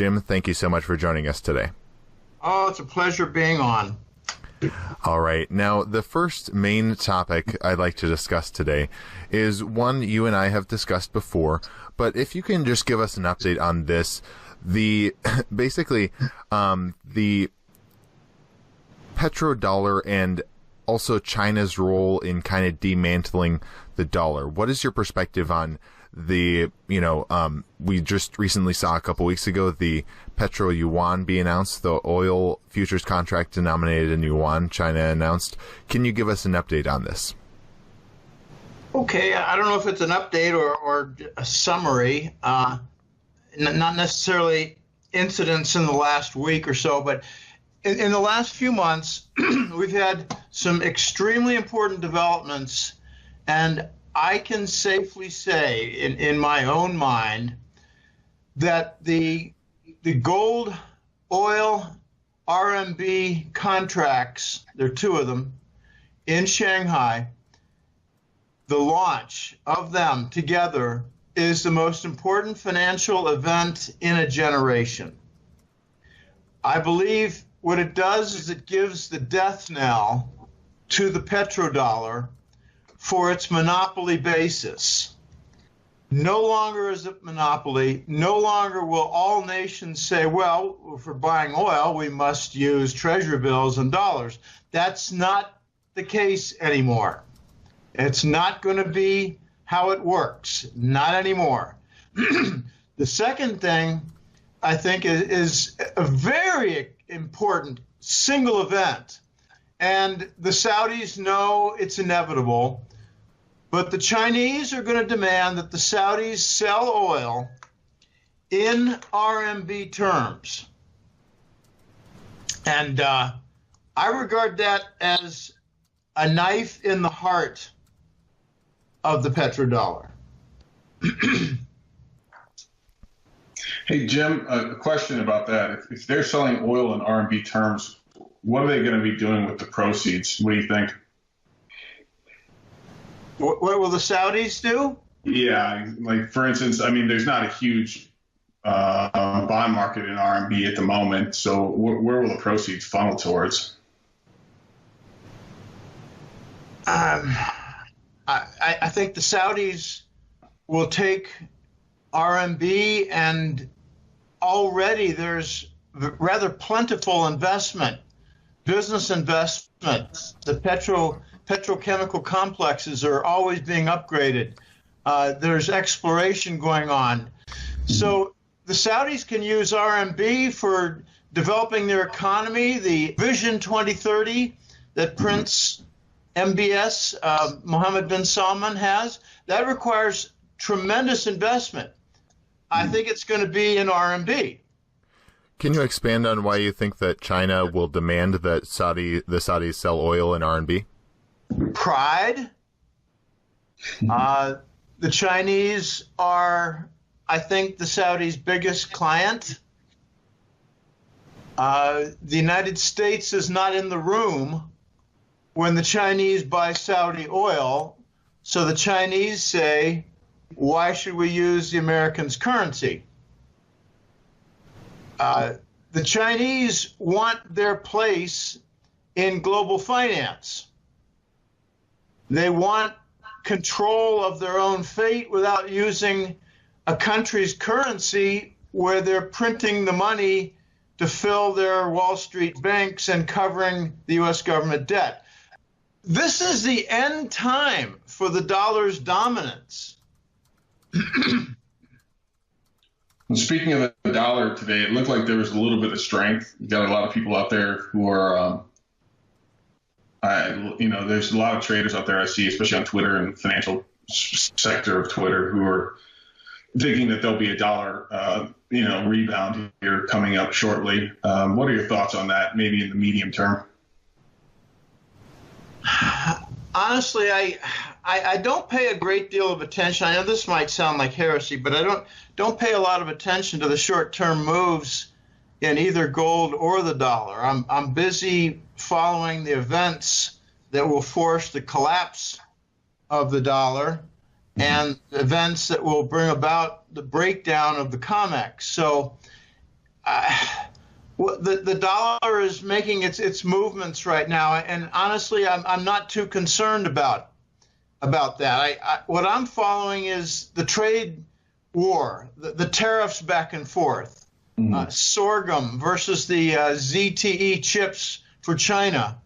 Jim, thank you so much for joining us today. Oh, it's a pleasure being on. All right. Now, the first main topic I'd like to discuss today is one you and I have discussed before, but if you can just give us an update on this, the petrodollar and also China's role in kind of dismantling the dollar. What is your perspective on we just recently saw a couple weeks ago the petro yuan be announced, the oil futures contract denominated in yuan China announced. Can you give us an update on this? Okay, I don't know if it's an update or a summary, not necessarily incidents in the last week or so, but in the last few months, we've had some extremely important developments, and I can safely say in my own mind that the gold, oil, RMB contracts, there are two of them, in Shanghai, the launch of them together is the most important financial event in a generation. I believe what it does is it gives the death knell to the petrodollar for its monopoly basis. No longer is it monopoly. No longer will all nations say, well, if we're buying oil, we must use treasury bills and dollars. That's not the case anymore. It's not going to be how it works. Not anymore. The second thing I think is a very important single event. And the Saudis know it's inevitable. But the Chinese are going to demand that the Saudis sell oil in RMB terms. And I regard that as a knife in the heart of the petrodollar. Hey, Jim, a question about that. If they're selling oil in RMB terms, what are they going to be doing with the proceeds? What do you think? What will the Saudis do? Yeah, like for instance, I mean, there's not a huge bond market in RMB at the moment, so where will the proceeds funnel towards? I think the Saudis will take RMB, and already there's rather plentiful investment, business investment. The petrochemical complexes are always being upgraded. There's exploration going on. So the Saudis can use RMB for developing their economy. The Vision 2030 that Prince MBS, Mohammed bin Salman has, that requires tremendous investment. I think it's going to be in RMB. Can you expand on why you think that China will demand that the Saudis sell oil in RMB? Pride. The Chinese are, I think, the Saudis' biggest client. The United States is not in the room when the Chinese buy Saudi oil, so the Chinese say, why should we use the Americans' currency? The Chinese want their place in global finance. They want control of their own fate without using a country's currency where they're printing the money to fill their Wall Street banks and covering the U.S. government debt. This is the end time for the dollar's dominance. Speaking of the dollar today, it looked like there was a little bit of strength. You got a lot of people out there who are, there's a lot of traders out there I see, especially on Twitter and financial sector of Twitter, who are thinking that there'll be a dollar, rebound here coming up shortly. What are your thoughts on that, maybe in the medium term? Honestly, I don't pay a great deal of attention. I know this might sound like heresy, but I don't pay a lot of attention to the short-term moves in either gold or the dollar. I'm busy following the events that will force the collapse of the dollar and events that will bring about the breakdown of the COMEX. So The dollar is making its movements right now, and honestly, I'm not too concerned about that. What I'm following is the trade war, the tariffs back and forth, sorghum versus the ZTE chips for China.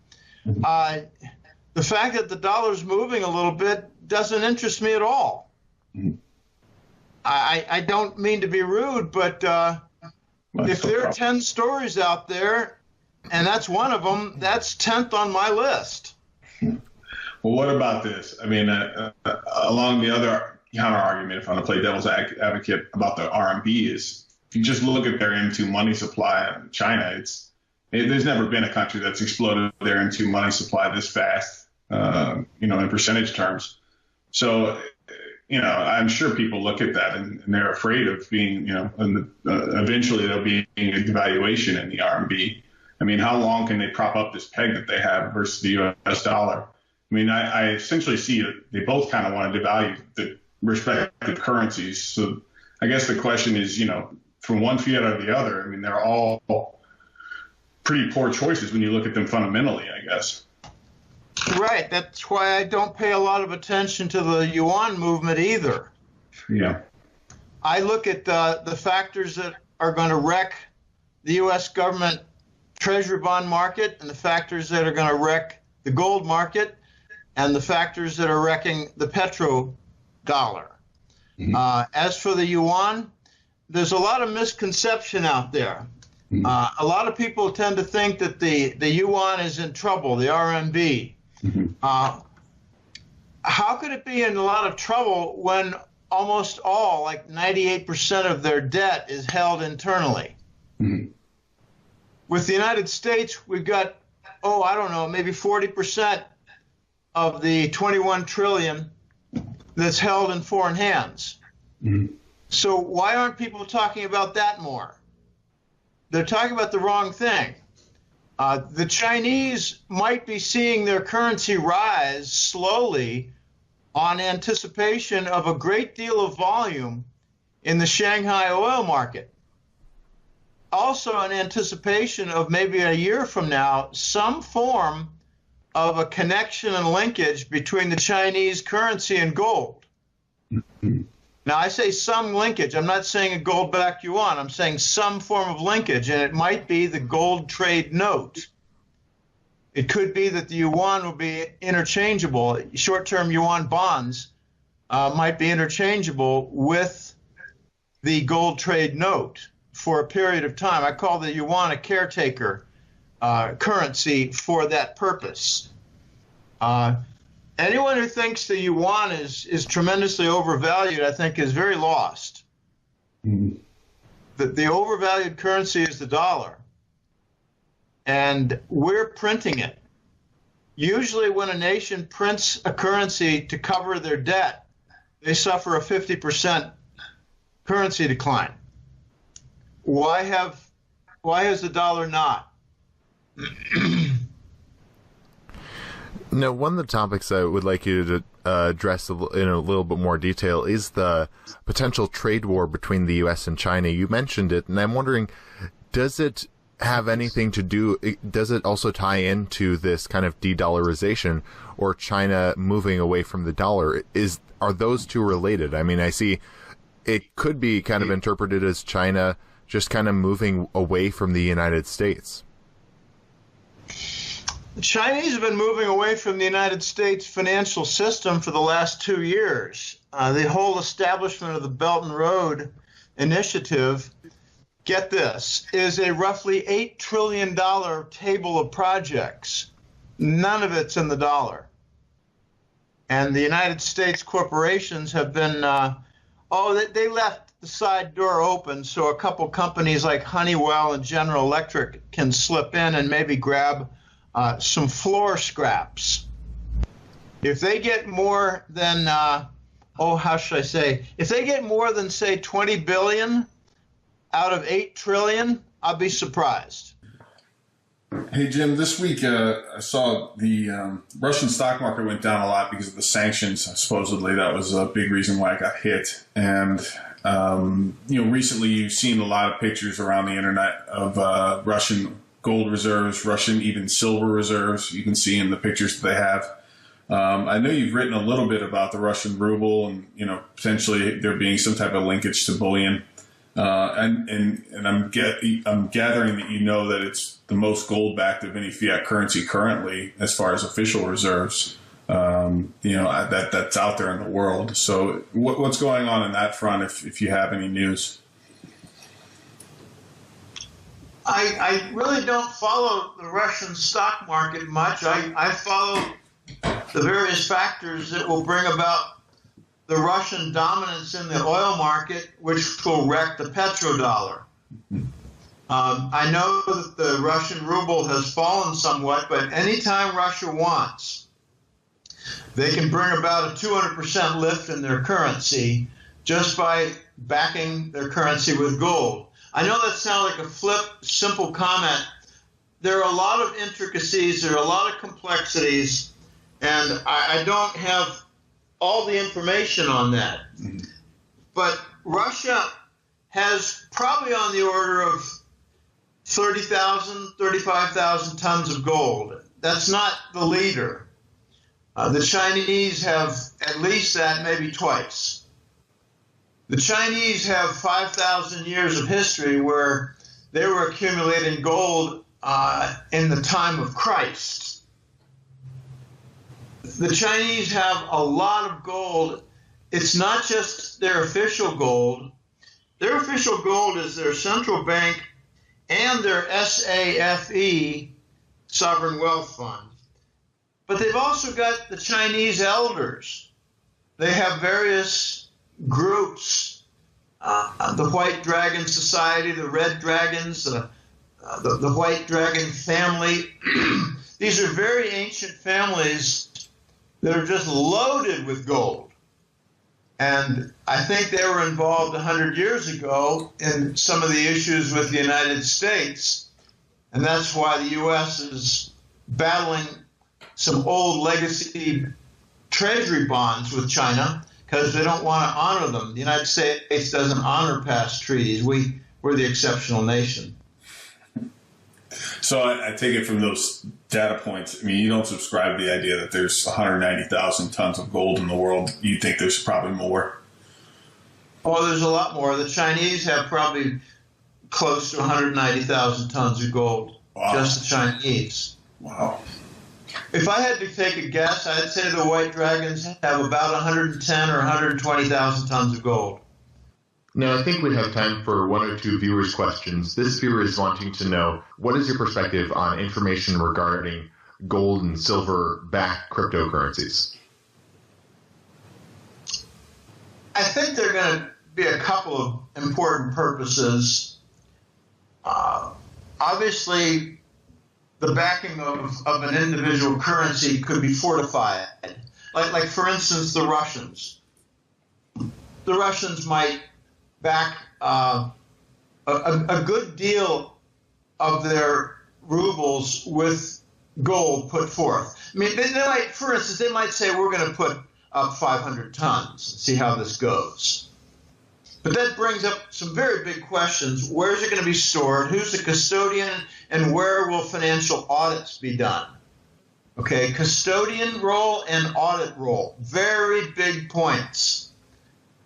The fact that the dollar's moving a little bit doesn't interest me at all. I don't mean to be rude, but if there are 10 stories out there, and that's one of them, that's 10th on my list. Well, what about this? I mean, along the other counter argument, if I'm going to play devil's advocate about the RMB, is if you just look at their M2 money supply in China, there's never been a country that's exploded their M2 money supply this fast, in percentage terms. So, I'm sure people look at that and they're afraid of being, eventually there'll be a devaluation in the RMB. I mean, how long can they prop up this peg that they have versus the U.S. dollar? I mean, I essentially see that they both kind of want to devalue the respective currencies. So I guess the question is, from one fiat or the other, I mean, they're all pretty poor choices when you look at them fundamentally, I guess. Right. That's why I don't pay a lot of attention to the yuan movement either. Yeah. I look at the factors that are going to wreck the U.S. government treasury bond market and the factors that are going to wreck the gold market and the factors that are wrecking the petrodollar. As for the yuan, there's a lot of misconception out there. A lot of people tend to think that the yuan is in trouble, the RMB. How could it be in a lot of trouble when almost all, like 98% of their debt is held internally? With the United States, we've got, maybe 40% of the 21 trillion that's held in foreign hands. So why aren't people talking about that more? They're talking about the wrong thing. The Chinese might be seeing their currency rise slowly on anticipation of a great deal of volume in the Shanghai oil market. Also in anticipation of maybe a year from now, some form of a connection and linkage between the Chinese currency and gold. Now, I say some linkage. I'm not saying a gold-backed yuan. I'm saying some form of linkage, and it might be the gold trade note. It could be that the yuan will be interchangeable. Short-term yuan bonds might be interchangeable with the gold trade note for a period of time. I call the yuan a caretaker currency for that purpose. Anyone who thinks the yuan is tremendously overvalued, I think, is very lost. The overvalued currency is the dollar, and we're printing it. Usually when a nation prints a currency to cover their debt, they suffer a 50% currency decline. Why has the dollar not? Now, one of the topics I would like you to address in a little bit more detail is the potential trade war between the U.S. and China. You mentioned it, and I'm wondering, does it have anything to do, does it also tie into this kind of de-dollarization or China moving away from the dollar? Are those two related? I mean, I see it could be kind of interpreted as China just kind of moving away from the United States. The Chinese have been moving away from the United States financial system for the last 2 years. The whole establishment of the Belt and Road Initiative, get this, is a roughly $8 trillion table of projects. None of it's in the dollar. And the United States corporations have been, they left the side door open so a couple companies like Honeywell and General Electric can slip in and maybe grab some floor scraps. If they get more than, if they get more than, say, 20 billion out of 8 trillion, I'll be surprised. Hey, Jim, this week I saw the Russian stock market went down a lot because of the sanctions. Supposedly that was a big reason why it got hit. And Recently you've seen a lot of pictures around the internet of Russian gold reserves, Russian even silver reserves. You can see in the pictures that they have. I know you've written a little bit about the Russian ruble and, potentially there being some type of linkage to bullion. And I'm gathering that that it's the most gold backed of any fiat currency currently as far as official reserves. That's out there in the world. So what's going on that front, if you have any news? I really don't follow the Russian stock market much. I follow the various factors that will bring about the Russian dominance in the oil market, which will wreck the petrodollar. I know that the Russian ruble has fallen somewhat, but anytime Russia wants, they can bring about a 200% lift in their currency just by backing their currency with gold. I know that sounds like a simple comment. There are a lot of intricacies, there are a lot of complexities, and I don't have all the information on that. Mm-hmm. But Russia has probably on the order of 30,000, 35,000 tons of gold. That's not the leader. The Chinese have at least that, maybe twice. The Chinese have 5,000 years of history where they were accumulating gold in the time of Christ. The Chinese have a lot of gold. It's not just their official gold. Their official gold is their central bank and their SAFE, Sovereign Wealth Fund. But they've also got the Chinese elders. They have various groups, the White Dragon Society, the Red Dragons, the White Dragon family. These are very ancient families that are just loaded with gold. And I think they were involved 100 years ago in some of the issues with the United States. And that's why the U.S. is battling some old legacy treasury bonds with China because they don't want to honor them. The United States doesn't honor past treaties. We're the exceptional nation. So I take it from those data points, I mean, you don't subscribe to the idea that there's 190,000 tons of gold in the world. You think there's probably more? Oh, there's a lot more. The Chinese have probably close to 190,000 tons of gold. Wow. Just the Chinese. Wow. If I had to take a guess, I'd say the White Dragons have about 110 or 120,000 tons of gold. Now, I think we have time for one or two viewers' questions. This viewer is wanting to know, what is your perspective on information regarding gold and silver-backed cryptocurrencies? I think there are going to be a couple of important purposes. Obviously, the backing of an individual currency could be fortified. Like for instance, the Russians. The Russians might back a good deal of their rubles with gold put forth. I mean, they might, for instance, they might say, we're going to put up 500 tons and see how this goes. But that brings up some very big questions. Where is it going to be stored? Who's the custodian? And where will financial audits be done? Okay, custodian role and audit role, very big points.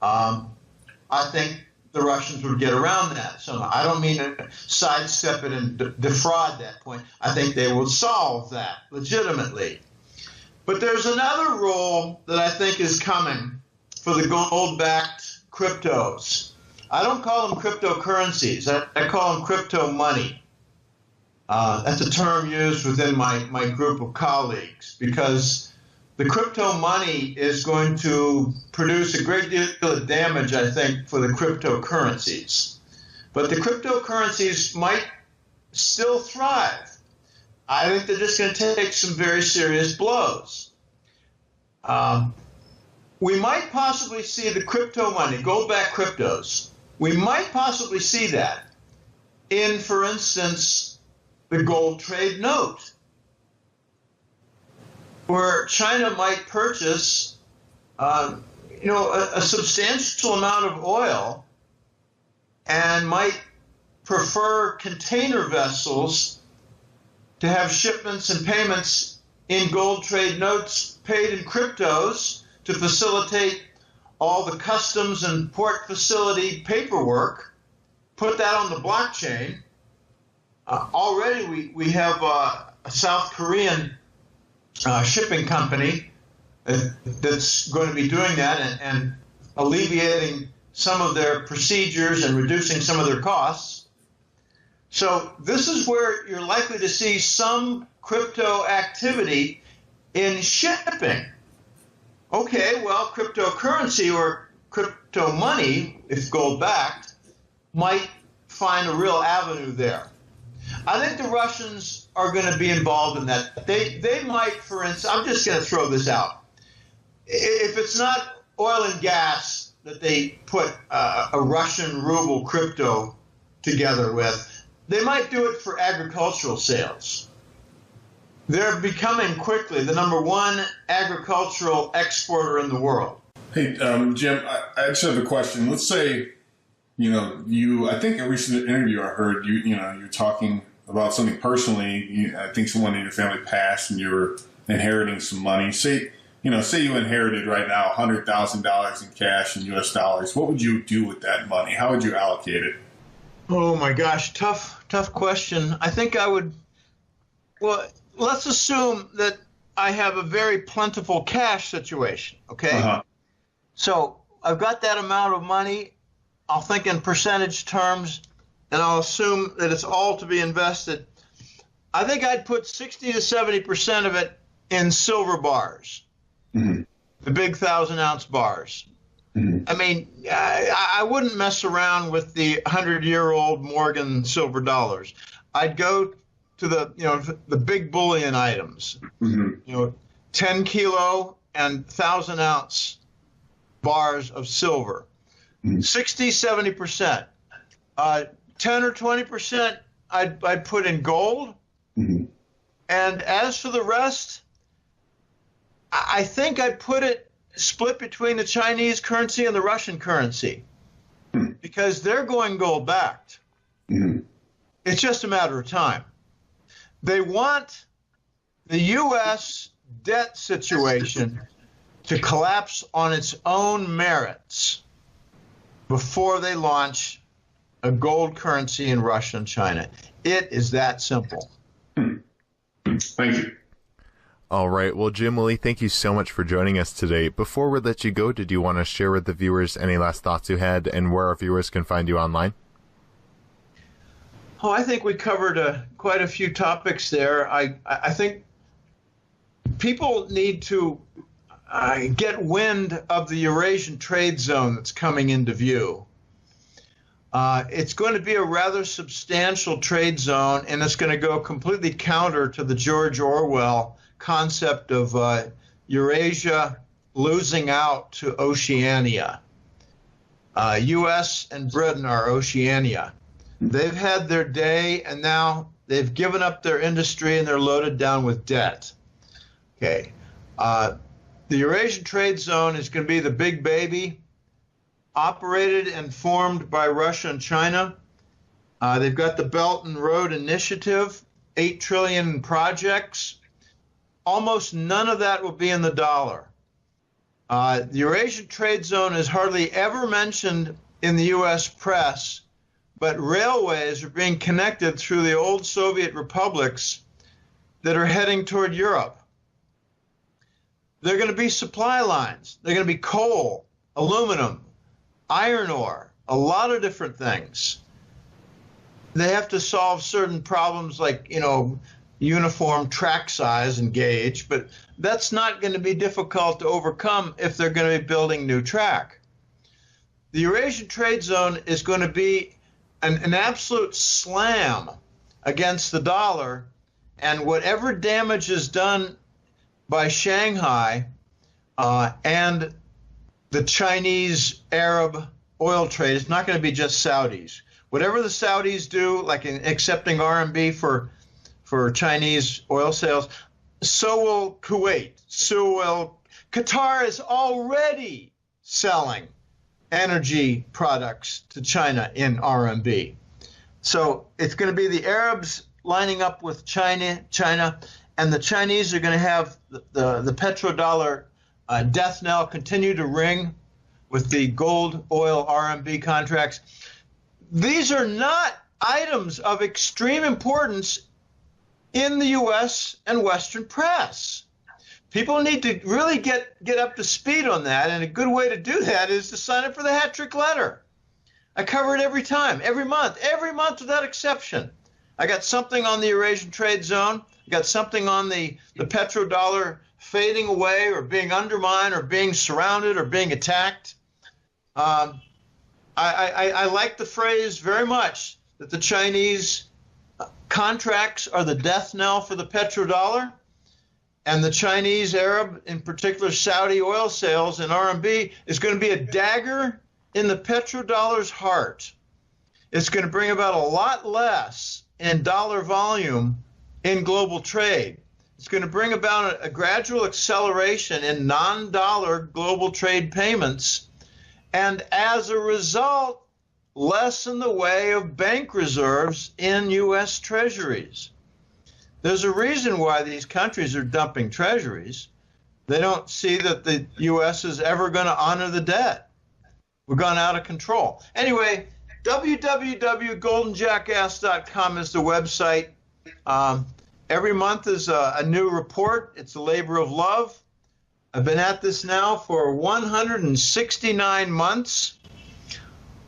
I think the Russians would get around that. So I don't mean to sidestep it and defraud that point. I think they will solve that legitimately. But there's another role that I think is coming for the gold-backed cryptos. I don't call them cryptocurrencies. I call them crypto money. That's a term used within my group of colleagues because the crypto money is going to produce a great deal of damage, I think, for the cryptocurrencies. But the cryptocurrencies might still thrive. I think they're just going to take some very serious blows. We might possibly see the crypto money, gold-backed cryptos. We might possibly see that in, for instance, the gold trade note, where China might purchase, a substantial amount of oil and might prefer container vessels to have shipments and payments in gold trade notes paid in cryptos to facilitate all the customs and port facility paperwork, put that on the blockchain. Already we have a South Korean shipping company that's going to be doing that and alleviating some of their procedures and reducing some of their costs. So this is where you're likely to see some crypto activity in shipping. Okay, well, cryptocurrency or crypto money, if gold-backed, might find a real avenue there. I think the Russians are going to be involved in that. They might, for instance, I'm just going to throw this out. If it's not oil and gas that they put a Russian ruble crypto together with, they might do it for agricultural sales. They're becoming quickly the #1 agricultural exporter in the world. Hey, Jim, I just have a question. Let's say, I think a recent interview I heard, you're talking about something personally. I think someone in your family passed and you were inheriting some money. Say you inherited right now $100,000 in cash in U.S. dollars. What would you do with that money? How would you allocate it? Oh my gosh, tough question. I think I would, well, let's assume that I have a very plentiful cash situation, okay? Uh-huh. So I've got that amount of money. I'll think in percentage terms, and I'll assume that it's all to be invested. I think I'd put 60 to 70% of it in silver bars, mm-hmm. the big 1,000-ounce bars. Mm-hmm. I mean, I wouldn't mess around with the 100-year-old Morgan silver dollars. I'd go to the big bullion items, mm-hmm. 10 kilo and 1,000-ounce bars of silver, 60, 70%. 10 or 20% I'd put in gold. Mm-hmm. And as for the rest, I think I'd put it split between the Chinese currency and the Russian currency because they're going gold backed. Mm-hmm. It's just a matter of time. They want the U.S. debt situation to collapse on its own merits before they launch a gold currency in Russia and China. It is that simple. Thank you. All right. Well, Jim, Willie, thank you so much for joining us today. Before we let you go, did you want to share with the viewers any last thoughts you had and where our viewers can find you online? Oh, I think we covered quite a few topics there. I think people need to get wind of the Eurasian trade zone that's coming into view. It's going to be a rather substantial trade zone, and it's going to go completely counter to the George Orwell concept of Eurasia losing out to Oceania. U.S. and Britain are Oceania. They've had their day, and now they've given up their industry, and they're loaded down with debt. Okay. The Eurasian trade zone is going to be the big baby, operated and formed by Russia and China. They've got the Belt and Road Initiative, $8 trillion in projects. Almost none of that will be in the dollar. The Eurasian trade zone is hardly ever mentioned in the U.S. press, but railways are being connected through the old Soviet republics that are heading toward Europe. They're going to be supply lines. They're going to be coal, aluminum, iron ore, a lot of different things. They have to solve certain problems like, uniform track size and gauge, but that's not going to be difficult to overcome if they're going to be building new track. The Eurasian trade zone is going to be an absolute slam against the dollar, and whatever damage is done by Shanghai and the Chinese Arab oil trade, it's not going to be just Saudis. Whatever the Saudis do, like in accepting RMB for Chinese oil sales, so will Kuwait. So will Qatar is already selling energy products to China in RMB. So it's going to be the Arabs lining up with China, and the Chinese are going to have the petrodollar death knell continue to ring with the gold, oil, RMB contracts. These are not items of extreme importance in the U.S. and Western press. People need to really get up to speed on that, and a good way to do that is to sign up for the Hat Trick Letter. I cover it every time, every month without exception. I got something on the Eurasian trade zone. I got something on the petrodollar fading away or being undermined or being surrounded or being attacked. I like the phrase very much that the Chinese contracts are the death knell for the petrodollar, and the Chinese, Arab, in particular Saudi oil sales in RMB is going to be a dagger in the petrodollar's heart. It's going to bring about a lot less in dollar volume in global trade. It's going to bring about a gradual acceleration in non-dollar global trade payments, and as a result, less in the way of bank reserves in U.S. treasuries. There's a reason why these countries are dumping treasuries. They don't see that the U.S. is ever going to honor the debt. We've gone out of control. Anyway, www.goldenjackass.com is the website. Every month is a new report. It's a labor of love. I've been at this now for 169 months,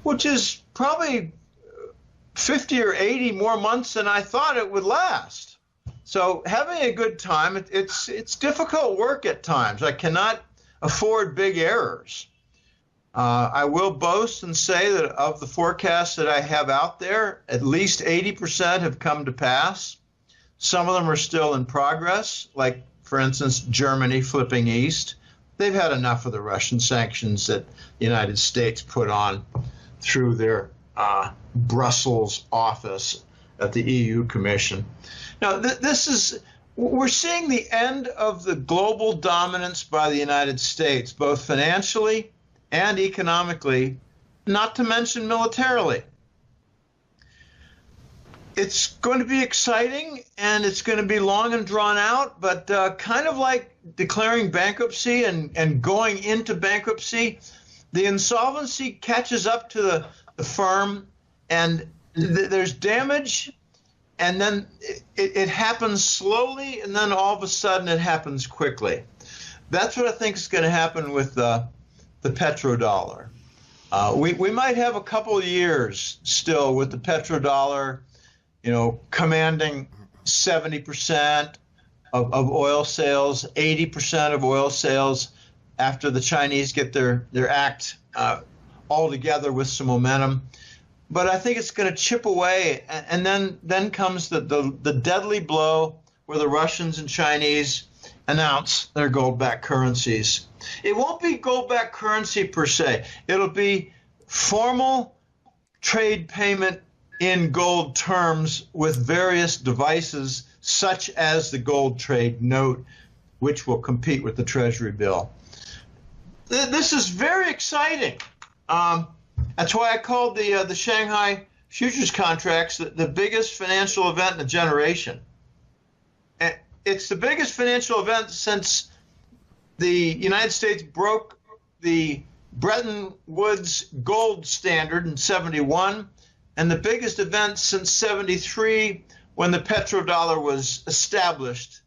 which is probably 50 or 80 more months than I thought it would last. So having a good time, it's difficult work at times. I cannot afford big errors. I will boast and say that of the forecasts that I have out there, at least 80% have come to pass. Some of them are still in progress, like, for instance, Germany flipping east. They've had enough of the Russian sanctions that the United States put on through their Brussels office at the EU Commission. Now, we're seeing the end of the global dominance by the United States, both financially and economically, not to mention militarily. It's going to be exciting, and it's going to be long and drawn out, but kind of like declaring bankruptcy and going into bankruptcy, the insolvency catches up to the firm, and there's damage, and then it happens slowly, and then all of a sudden it happens quickly. That's what I think is going to happen with the petrodollar. We might have a couple of years still with the petrodollar, commanding 70% of oil sales, 80% of oil sales after the Chinese get their act all together with some momentum. But I think it's going to chip away, and then comes the deadly blow where the Russians and Chinese announce their gold-backed currencies. It won't be gold-backed currency per se. It'll be formal trade payment in gold terms with various devices, such as the gold trade note, which will compete with the Treasury bill. This is very exciting. That's why I called the Shanghai futures contracts the biggest financial event in a generation. It's the biggest financial event since the United States broke the Bretton Woods gold standard in '71, and the biggest event since '73 when the petrodollar was established